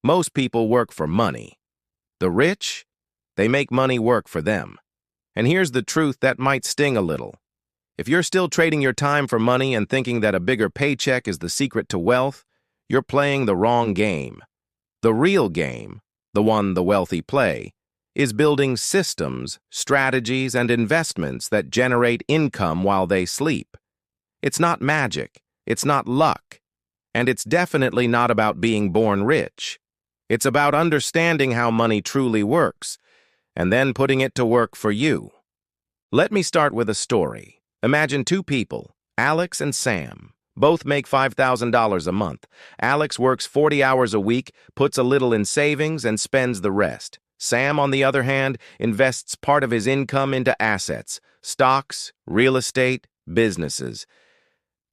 Most people work for money. The rich, they make money work for them. And here's the truth that might sting a little. If you're still trading your time for money and thinking that a bigger paycheck is the secret to wealth, you're playing the wrong game. The real game, the one the wealthy play, is building systems, strategies, and investments that generate income while they sleep. It's not magic, it's not luck, and it's definitely not about being born rich. It's about understanding how money truly works, and then putting it to work for you. Let me start with a story. Imagine two people, Alex and Sam. Both make $5,000 a month. Alex works 40 hours a week, puts a little in savings, and spends the rest. Sam, on the other hand, invests part of his income into assets, stocks, real estate, businesses.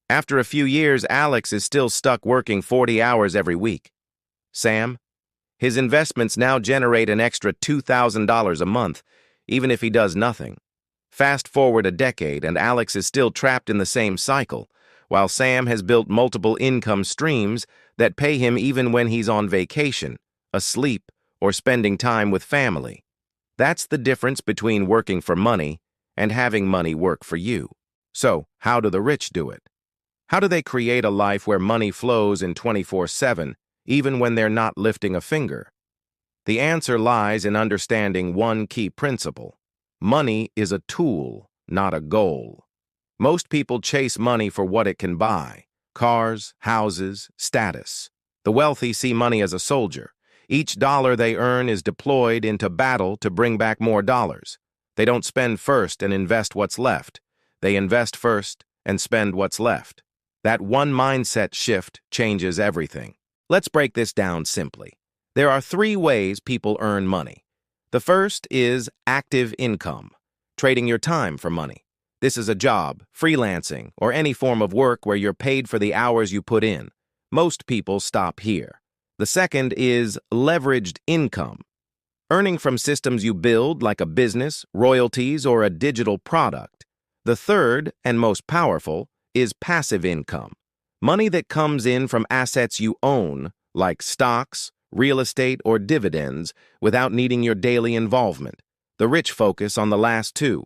After a few years, Alex is still stuck working 40 hours every week. Sam, his investments now generate an extra $2,000 a month, even if he does nothing. Fast forward a decade, and Alex is still trapped in the same cycle, while Sam has built multiple income streams that pay him even when he's on vacation, asleep, or spending time with family. That's the difference between working for money and having money work for you. So, how do the rich do it? How do they create a life where money flows in 24/7, even when they're not lifting a finger? The answer lies in understanding one key principle. Money is a tool, not a goal. Most people chase money for what it can buy: cars, houses, status. The wealthy see money as a soldier. Each dollar they earn is deployed into battle to bring back more dollars. They don't spend first and invest what's left. They invest first and spend what's left. That one mindset shift changes everything. Let's break this down simply. There are three ways people earn money. The first is active income, trading your time for money. This is a job, freelancing, or any form of work where you're paid for the hours you put in. Most people stop here. The second is leveraged income, earning from systems you build like a business, royalties, or a digital product. The third, and most powerful, is passive income, money that comes in from assets you own, like stocks, real estate, or dividends, without needing your daily involvement. The rich focus on the last two.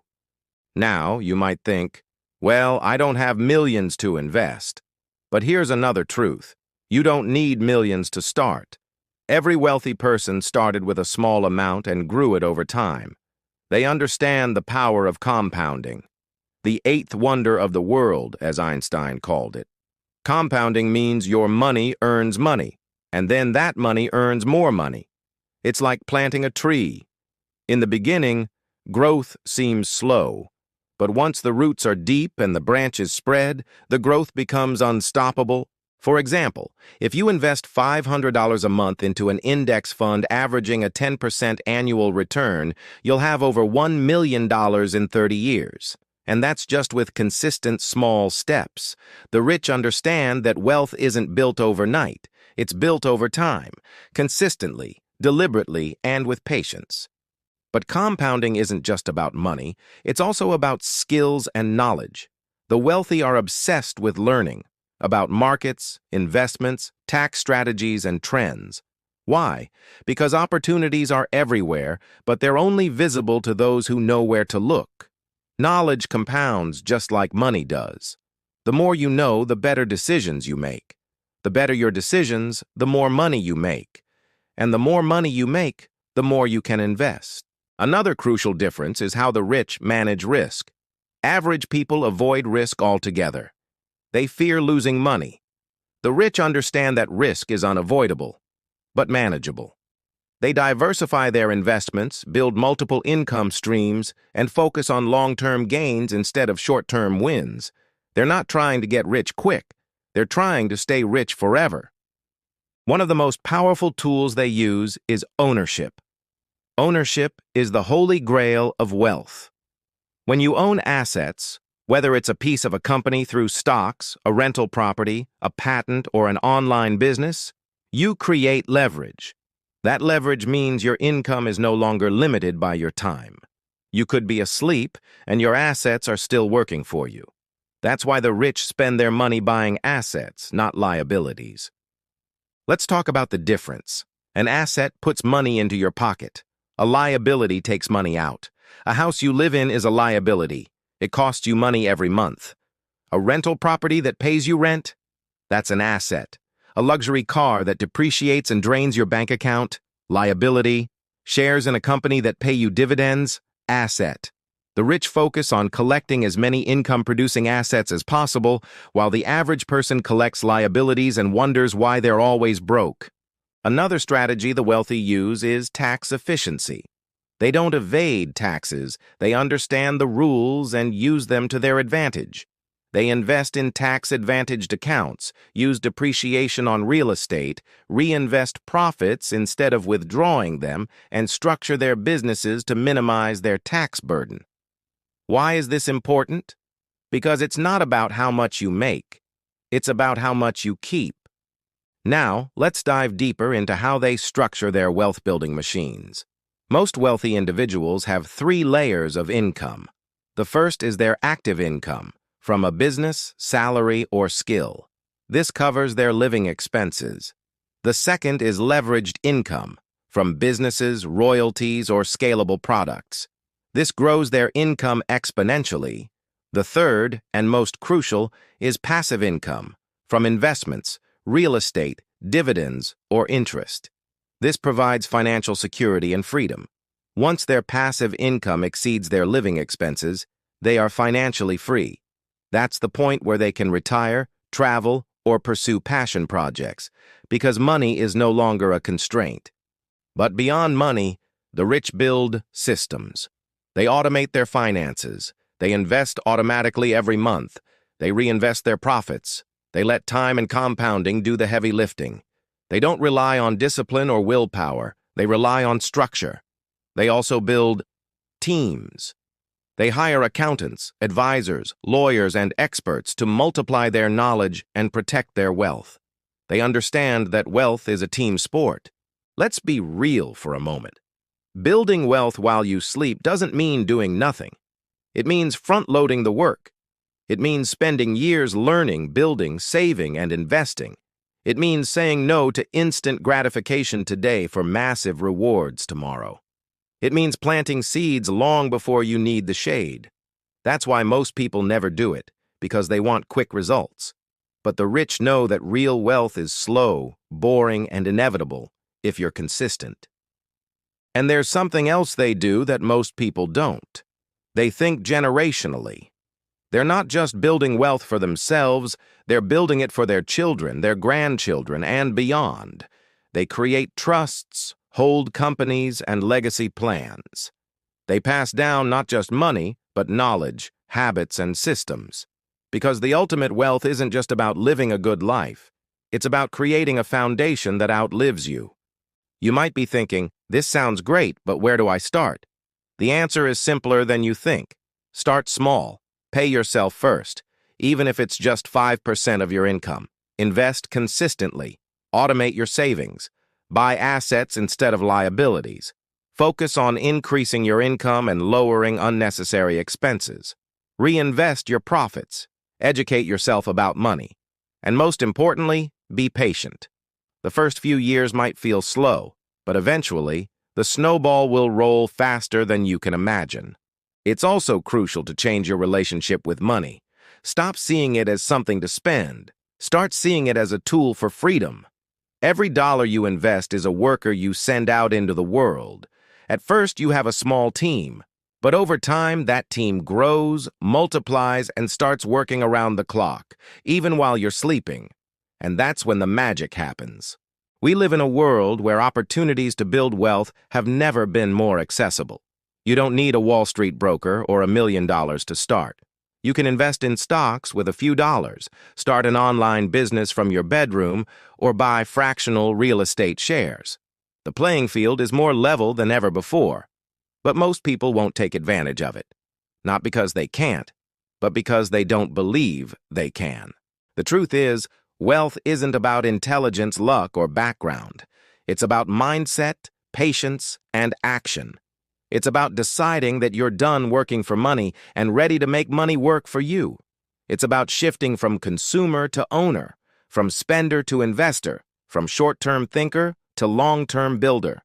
Now, you might think, well, I don't have millions to invest. But here's another truth. You don't need millions to start. Every wealthy person started with a small amount and grew it over time. They understand the power of compounding. The eighth wonder of the world, as Einstein called it. Compounding means your money earns money, and then that money earns more money. It's like planting a tree. In the beginning, growth seems slow, but once the roots are deep and the branches spread, the growth becomes unstoppable. For example, if you invest $500 a month into an index fund averaging a 10% annual return, you'll have over $1 million in 30 years. And that's just with consistent small steps. The rich understand that wealth isn't built overnight. It's built over time, consistently, deliberately, and with patience. But compounding isn't just about money. It's also about skills and knowledge. The wealthy are obsessed with learning about markets, investments, tax strategies, and trends. Why? Because opportunities are everywhere, but they're only visible to those who know where to look. Knowledge compounds just like money does. The more you know, the better decisions you make. The better your decisions, the more money you make. And the more money you make, the more you can invest. Another crucial difference is how the rich manage risk. Average people avoid risk altogether. They fear losing money. The rich understand that risk is unavoidable, but manageable. They diversify their investments, build multiple income streams, and focus on long-term gains instead of short-term wins. They're not trying to get rich quick. They're trying to stay rich forever. One of the most powerful tools they use is ownership. Ownership is the holy grail of wealth. When you own assets, whether it's a piece of a company through stocks, a rental property, a patent, or an online business, you create leverage. That leverage means your income is no longer limited by your time. You could be asleep, and your assets are still working for you. That's why the rich spend their money buying assets, not liabilities. Let's talk about the difference. An asset puts money into your pocket. A liability takes money out. A house you live in is a liability. It costs you money every month. A rental property that pays you rent? That's an asset. A luxury car that depreciates and drains your bank account? Liability. Shares in a company that pay you dividends? Asset. The rich focus on collecting as many income-producing assets as possible, while the average person collects liabilities and wonders why they're always broke. Another strategy the wealthy use is tax efficiency. They don't evade taxes, they understand the rules and use them to their advantage. They invest in tax-advantaged accounts, use depreciation on real estate, reinvest profits instead of withdrawing them, and structure their businesses to minimize their tax burden. Why is this important? Because it's not about how much you make. It's about how much you keep. Now, let's dive deeper into how they structure their wealth-building machines. Most wealthy individuals have 3 layers of income. The first is their active income, from a business, salary, or skill. This covers their living expenses. The second is leveraged income, from businesses, royalties, or scalable products. This grows their income exponentially. The third, and most crucial, is passive income, from investments, real estate, dividends, or interest. This provides financial security and freedom. Once their passive income exceeds their living expenses, they are financially free. That's the point where they can retire, travel, or pursue passion projects, because money is no longer a constraint. But beyond money, the rich build systems. They automate their finances. They invest automatically every month. They reinvest their profits. They let time and compounding do the heavy lifting. They don't rely on discipline or willpower. They rely on structure. They also build teams. They hire accountants, advisors, lawyers, and experts to multiply their knowledge and protect their wealth. They understand that wealth is a team sport. Let's be real for a moment. Building wealth while you sleep doesn't mean doing nothing. It means front-loading the work. It means spending years learning, building, saving, and investing. It means saying no to instant gratification today for massive rewards tomorrow. It means planting seeds long before you need the shade. That's why most people never do it, because they want quick results. But the rich know that real wealth is slow, boring, and inevitable if you're consistent. And there's something else they do that most people don't. They think generationally. They're not just building wealth for themselves, they're building it for their children, their grandchildren, and beyond. They create trusts, hold companies, and legacy plans. They pass down not just money, but knowledge, habits, and systems. Because the ultimate wealth isn't just about living a good life. It's about creating a foundation that outlives you. You might be thinking, this sounds great, but where do I start? The answer is simpler than you think. Start small. Pay yourself first, even if it's just 5% of your income. Invest consistently. Automate your savings. Buy assets instead of liabilities. Focus on increasing your income and lowering unnecessary expenses. Reinvest your profits. Educate yourself about money. And most importantly, be patient. The first few years might feel slow, but eventually, the snowball will roll faster than you can imagine. It's also crucial to change your relationship with money. Stop seeing it as something to spend. Start seeing it as a tool for freedom. Every dollar you invest is a worker you send out into the world. At first, you have a small team, but over time, that team grows, multiplies, and starts working around the clock, even while you're sleeping. And that's when the magic happens. We live in a world where opportunities to build wealth have never been more accessible. You don't need a Wall Street broker or $1 million to start. You can invest in stocks with a few dollars, start an online business from your bedroom, or buy fractional real estate shares. The playing field is more level than ever before, but most people won't take advantage of it. Not because they can't, but because they don't believe they can. The truth is, wealth isn't about intelligence, luck, or background. It's about mindset, patience, and action. It's about deciding that you're done working for money and ready to make money work for you. It's about shifting from consumer to owner, from spender to investor, from short-term thinker to long-term builder.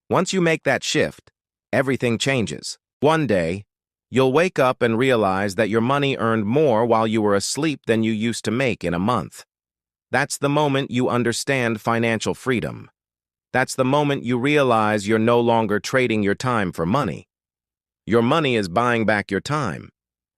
Once you make that shift, everything changes. One day, you'll wake up and realize that your money earned more while you were asleep than you used to make in a month. That's the moment you understand financial freedom. That's the moment you realize you're no longer trading your time for money. Your money is buying back your time,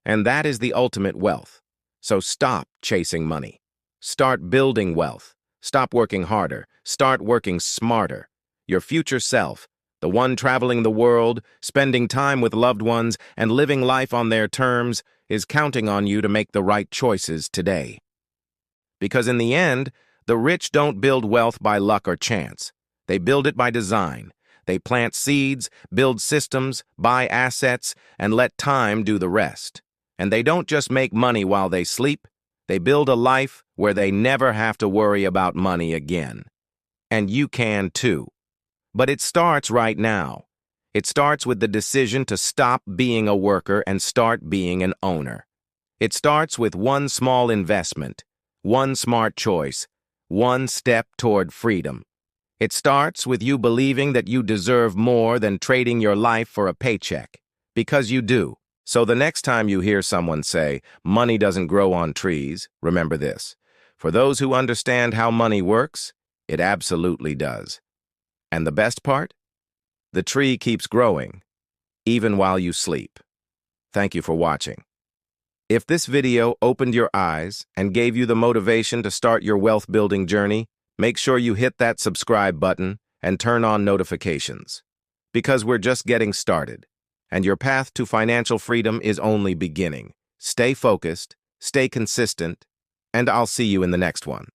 and that is the ultimate wealth. So stop chasing money. Start building wealth. Stop working harder. Start working smarter. Your future self, the one traveling the world, spending time with loved ones, and living life on their terms, is counting on you to make the right choices today. Because in the end, the rich don't build wealth by luck or chance. They build it by design. They plant seeds, build systems, buy assets, and let time do the rest. And they don't just make money while they sleep. They build a life where they never have to worry about money again. And you can too. But it starts right now. It starts with the decision to stop being a worker and start being an owner. It starts with one small investment, one smart choice, one step toward freedom. It starts with you believing that you deserve more than trading your life for a paycheck, because you do. So the next time you hear someone say, money doesn't grow on trees, remember this. For those who understand how money works, it absolutely does. And the best part? The tree keeps growing, even while you sleep. Thank you for watching. If this video opened your eyes and gave you the motivation to start your wealth-building journey, make sure you hit that subscribe button and turn on notifications. Because we're just getting started, and your path to financial freedom is only beginning. Stay focused, stay consistent, and I'll see you in the next one.